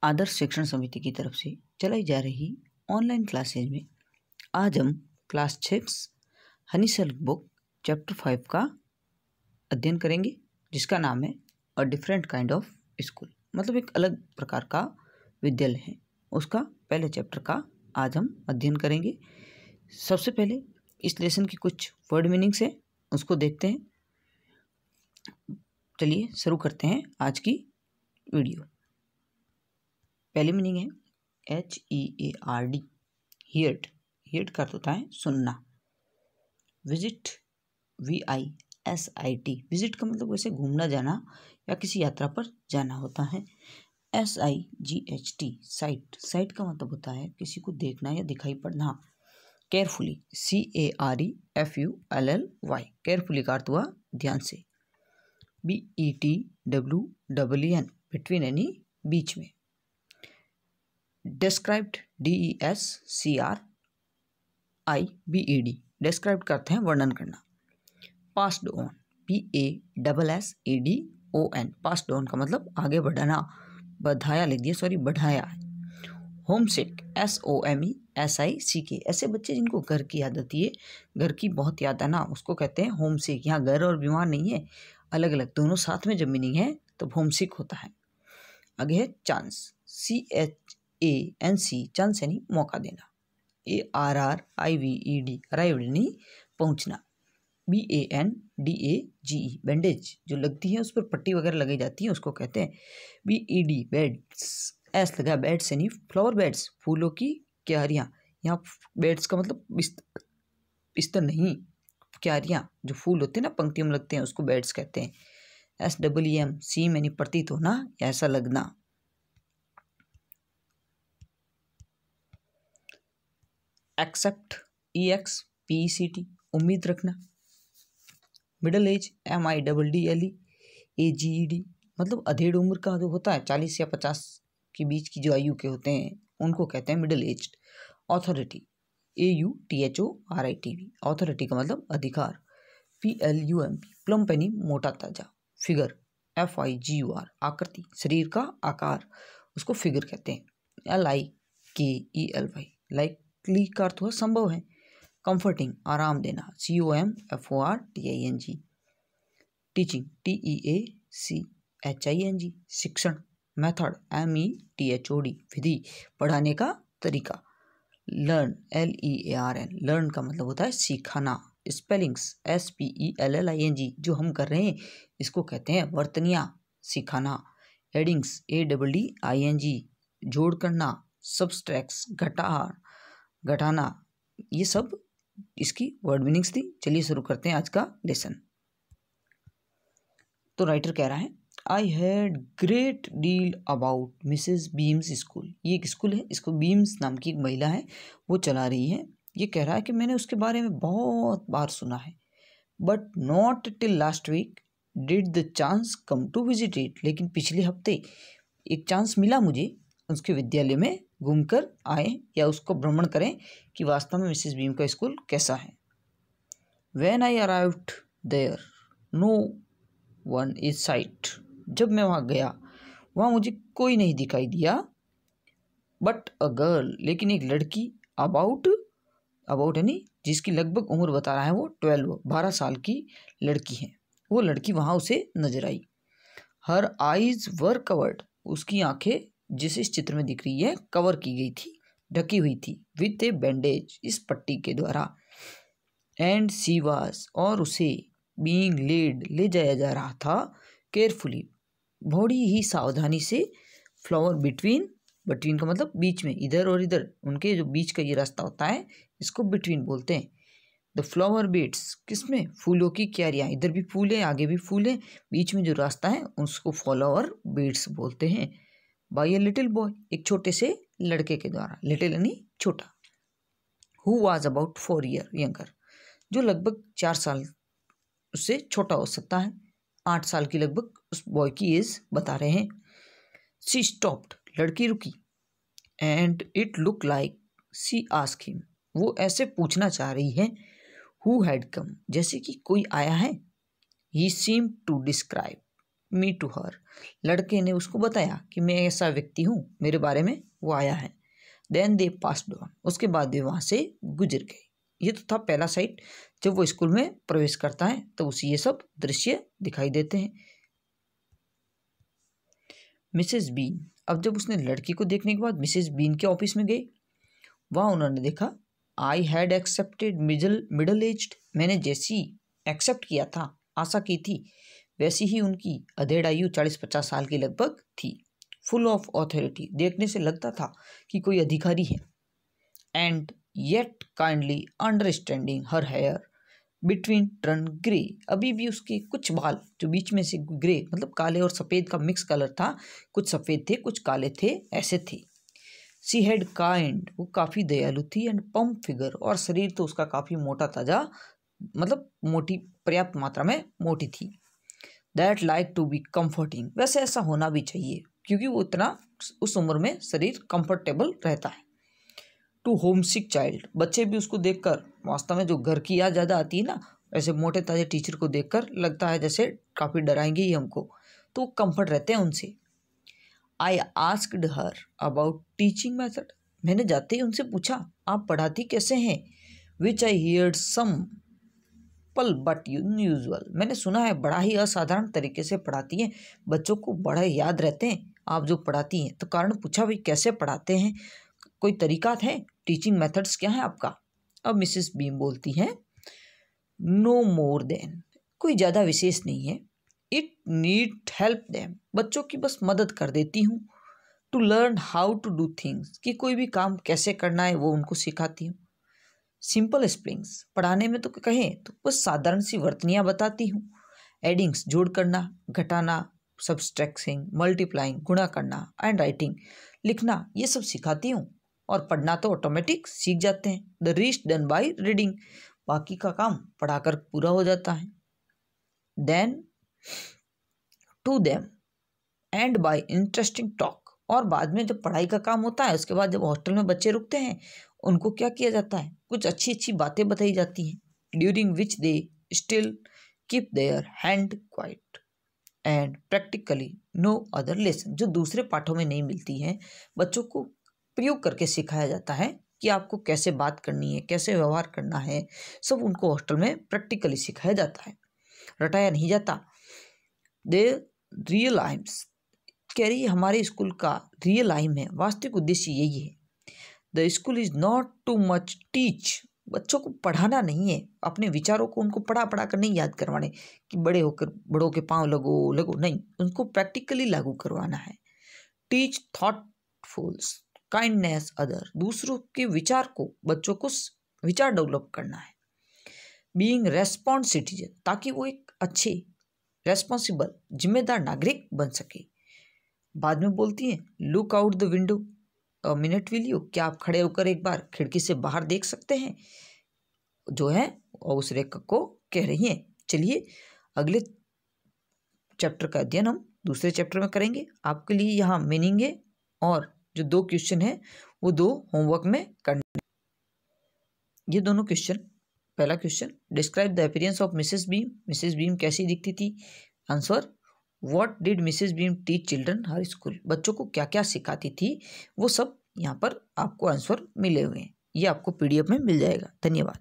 आदर्श शिक्षण समिति की तरफ से चलाई जा रही ऑनलाइन क्लासेज में आज हम class 6 Honey self book chapter 5 का अध्ययन करेंगे, जिसका नाम है a different kind of school, मतलब एक अलग प्रकार का विद्यालय है। उसका पहले चैप्टर का आज हम अध्ययन करेंगे। सबसे पहले इस लेसन की कुछ वर्ड मीनिंग्स है, उसको देखते हैं। चलिए शुरू करते हैं आज की वीडियो। पहली मीनिंग है HEARD, हियर्ड। हियर्ड का अर्थ होता है सुनना। विजिट, VISIT, विजिट का मतलब वैसे घूमना जाना या किसी यात्रा पर जाना होता है। SIGHT, साइट, साइट का मतलब होता है किसी को देखना या दिखाई पड़ना। केयरफुली, CAREFULLY, केयरफुली का अर्थ हुआ ध्यान से। BETWNN, बिटवीन यानी बीच में। डिस्क्राइब्ड, DESCRIBED, डिस्क्राइब करते हैं वर्णन करना। Passed on, PASSEDON, passed on का मतलब आगे बढ़ाना, बढ़ाया लिख दिया, सॉरी बढ़ाया। होमसिक, SOMESICK, ऐसे बच्चे जिनको घर की याद आती है, घर की बहुत याद आना, उसको कहते हैं होमसिक। यहाँ घर और बीमार नहीं है, अलग अलग दोनों साथ में जब मीनिंग है तो होमसिक होता है। आगे है चांस, CHANC, चांस यानी मौका देना। ARRIVED, अराइव्ड यानी पहुंचना। BANDAGE, बैंडेज, जो लगती है उस पर पट्टी वगैरह लगाई जाती है, उसको कहते हैं BED, बेड्स। S लगा, बेड्स यानी फ्लावर बेड्स, फूलों की क्यारियाँ। यहाँ बेड्स का मतलब बिस्तर नहीं, क्यारियाँ जो फूल होते हैं ना, पंक्तियों में लगते हैं, उसको बेड्स कहते हैं। SEEM, सीम यानी प्रतीत होना, ऐसा लगना। एक्सेप्ट, EXPECT, उम्मीद रखना। मिडल एज, MIDDLEAGED, मतलब अधेड़ उम्र का जो होता है, 40 या 50 के बीच की जो आयु के होते हैं उनको कहते हैं middle aged. Authority, AUTHORITY, authority का मतलब अधिकार। PLUMP, प्लम्प यानी मोटा ताजा। फिगर, FIGUR, आकृति, शरीर का आकार, उसको फिगर कहते हैं। LIKELY, लाइकली का अर्थ हुआ संभव है। कंफर्टिंग, आराम देना। COMFORTING, टीचिंग, TEACHING, शिक्षण। मेथड, METHOD, विधि, पढ़ाने का तरीका। लर्न, LEARN, लर्न का मतलब होता है सीखना। स्पेलिंग्स, SPELLING, जो हम कर रहे हैं इसको कहते हैं वर्तनियाँ, सिखाना। एडिंग्स, ADDING, जोड़ करना। सब्सट्रैक्ट्स, घटाना। ये सब इसकी वर्ड मीनिंग्स थी। चलिए शुरू करते हैं आज का लेसन। तो राइटर कह रहा है, I had great deal about Mrs beams school. ये एक स्कूल है, इसको बीम्स नाम की एक महिला है वो चला रही है। ये कह रहा है कि मैंने उसके बारे में बहुत बार सुना है, but not till last week did the chance come to visit it, लेकिन पिछले हफ्ते एक चांस मिला मुझे उसके विद्यालय में घूमकर आए या उसको भ्रमण करें कि वास्तव में मिसेस बीम का स्कूल कैसा है। When I arrived there no one is sight, जब मैं वहाँ गया वहाँ मुझे कोई नहीं दिखाई दिया। बट अ गर्ल, लेकिन एक लड़की, अबाउट यानी जिसकी लगभग उम्र बता रहा है वो 12 साल की लड़की है, वो लड़की वहाँ उसे नजर आई। हर आइज वर कवर्ड, उसकी आंखें जिस इस चित्र में दिख रही है कवर की गई थी, ढकी हुई थी। विथ ए बैंडेज, इस पट्टी के द्वारा। एंड सी वाज, और उसे बीइंग लेड, ले जाया जा रहा था। केयरफुली, बड़ी ही सावधानी से। फ्लावर बिटवीन, बिटवीन का मतलब बीच में, इधर और इधर उनके जो बीच का ये रास्ता होता है इसको बिटवीन बोलते हैं। द फ्लावर बेड्स, किसमें, फूलों की क्यारियाँ, इधर भी फूल है आगे भी फूल है, बीच में जो रास्ता है उसको फ्लावर बेड्स बोलते हैं। बाय ए लिटिल बॉय, एक छोटे से लड़के के द्वारा, लिटिल यानी छोटा। Who was about 4 year younger, जो लगभग 4 साल उससे छोटा हो सकता है। 8 साल की लगभग उस बॉय की एज बता रहे हैं। शी स्टॉप्ड, लड़की रुकी। And it look like she asked him, वो ऐसे पूछना चाह रही है। हु हैड कम, जैसे कि कोई आया है। He seemed to describe me to her. लड़के ने उसको बताया कि मैं ऐसा व्यक्ति हूँ, मेरे बारे में वो आया है। देन दे पास्ड ऑन, उसके बाद वे वहाँ से गुजर गए। ये तो था पहला साइड। जब वो स्कूल में प्रवेश करता है तो उसे ये सब दृश्य दिखाई देते हैं। मिसेस बीन, अब जब उसने लड़की को देखने के बाद मिसेस बीन के ऑफिस में गई, वहाँ उन्होंने देखा I had accepted middle aged, मैंने जैसी एक्सेप्ट किया था, आशा की थी, वैसी ही उनकी अधेड़ आयु 40-50 साल की लगभग थी। फुल ऑफ ऑथोरिटी, देखने से लगता था कि कोई अधिकारी है। And yet kindly understanding her hair between turn grey, अभी भी उसके कुछ बाल जो बीच में से ग्रे मतलब काले और सफ़ेद का मिक्स कलर था, कुछ सफ़ेद थे कुछ काले थे, ऐसे थे। सी हैड काइंड, वो काफ़ी दयालु थी। एंड पम्प फिगर, और शरीर तो उसका काफ़ी मोटा ताजा मतलब मोटी, पर्याप्त मात्रा में मोटी थी। That like to be comforting, वैसे ऐसा होना भी चाहिए क्योंकि वो इतना उस उम्र में शरीर कंफर्टेबल रहता है। टू होम सिक चाइल्ड, बच्चे भी उसको देखकर वास्तव में जो घर की याद ज़्यादा आती है ना, ऐसे मोटे ताजे टीचर को देखकर लगता है जैसे काफ़ी डराएंगे ही हमको, तो कंफर्ट रहते हैं उनसे। I asked her about teaching method, मैंने जाते ही उनसे पूछा आप पढ़ाती कैसे हैं। विच आई हियर्ड सम पल बट यूजुअल, मैंने सुना है बड़ा ही असाधारण तरीके से पढ़ाती हैं, बच्चों को बड़ा याद रहते हैं आप जो पढ़ाती हैं। तो कारण पूछा भाई कैसे पढ़ाते हैं, कोई तरीका है, टीचिंग मेथड्स क्या है आपका। अब मिसेस बीम बोलती हैं नो मोर देन, कोई ज़्यादा विशेष नहीं है। इट नीड हेल्प देम, बच्चों की बस मदद कर देती हूँ। To learn how to do things, कि कोई भी काम कैसे करना है वो उनको सिखाती हूँ। सिंपल स्प्रिंग्स, पढ़ाने में तो कहें तो बस साधारण सी वर्तनियाँ बताती हूँ। एडिंग्स, जोड़ करना घटाना, सब्सट्रैक्टिंग मल्टीप्लाइंग, गुणा करना, एंड राइटिंग, लिखना, ये सब सिखाती हूँ। और पढ़ना तो ऑटोमेटिक सीख जाते हैं। The rest done by reading, बाकी का काम पढ़ाकर पूरा हो जाता है। Then to them and by interesting talk, और बाद में जब पढ़ाई का काम होता है उसके बाद जब हॉस्टल में बच्चे रुकते हैं उनको क्या किया जाता है, कुछ अच्छी अच्छी बातें बताई जाती हैं। During which they still keep their hand quite and practically no other lesson, जो दूसरे पाठों में नहीं मिलती हैं, बच्चों को प्रयोग करके सिखाया जाता है कि आपको कैसे बात करनी है, कैसे व्यवहार करना है, सब उनको हॉस्टल में प्रैक्टिकली सिखाया जाता है, रटाया नहीं जाता। दे रियल एम्स, कह रही हमारे स्कूल का रियल एम है, वास्तविक उद्देश्य यही है। The school is not too much teach, बच्चों को पढ़ाना नहीं है, अपने विचारों को उनको पढ़ा पढ़ा कर नहीं याद करवाने कि बड़े होकर बड़ों के पाँव लगो नहीं, उनको प्रैक्टिकली लागू करवाना है। टीच थॉटफुल्स काइंडनेस अदर, दूसरों के विचार को बच्चों को विचार डेवलप करना है। बीइंग रेस्पॉन्स सिटीजन, ताकि वो एक अच्छे रेस्पॉन्सिबल जिम्मेदार नागरिक बन सके। बाद में बोलती हैं look out the window a minute will you, क्या आप खड़े होकर एक बार खिड़की से बाहर देख सकते हैं, जो है और उस रेखा को कह रही हैं। चलिए अगले चैप्टर का अध्ययन हम दूसरे चैप्टर में करेंगे। आपके लिए यहाँ मीनिंग है और जो 2 क्वेश्चन है वो 2 होमवर्क में करने। ये दोनों क्वेश्चन, पहला question describe the appearance of Mrs beam, Mrs beam कैसी दिखती थी। Answer what did Mrs beam teach children her school, बच्चों को क्या क्या सिखाती थी, वो सब यहाँ पर आपको आंसर मिले हुए हैं। ये आपको PDF में मिल जाएगा। धन्यवाद।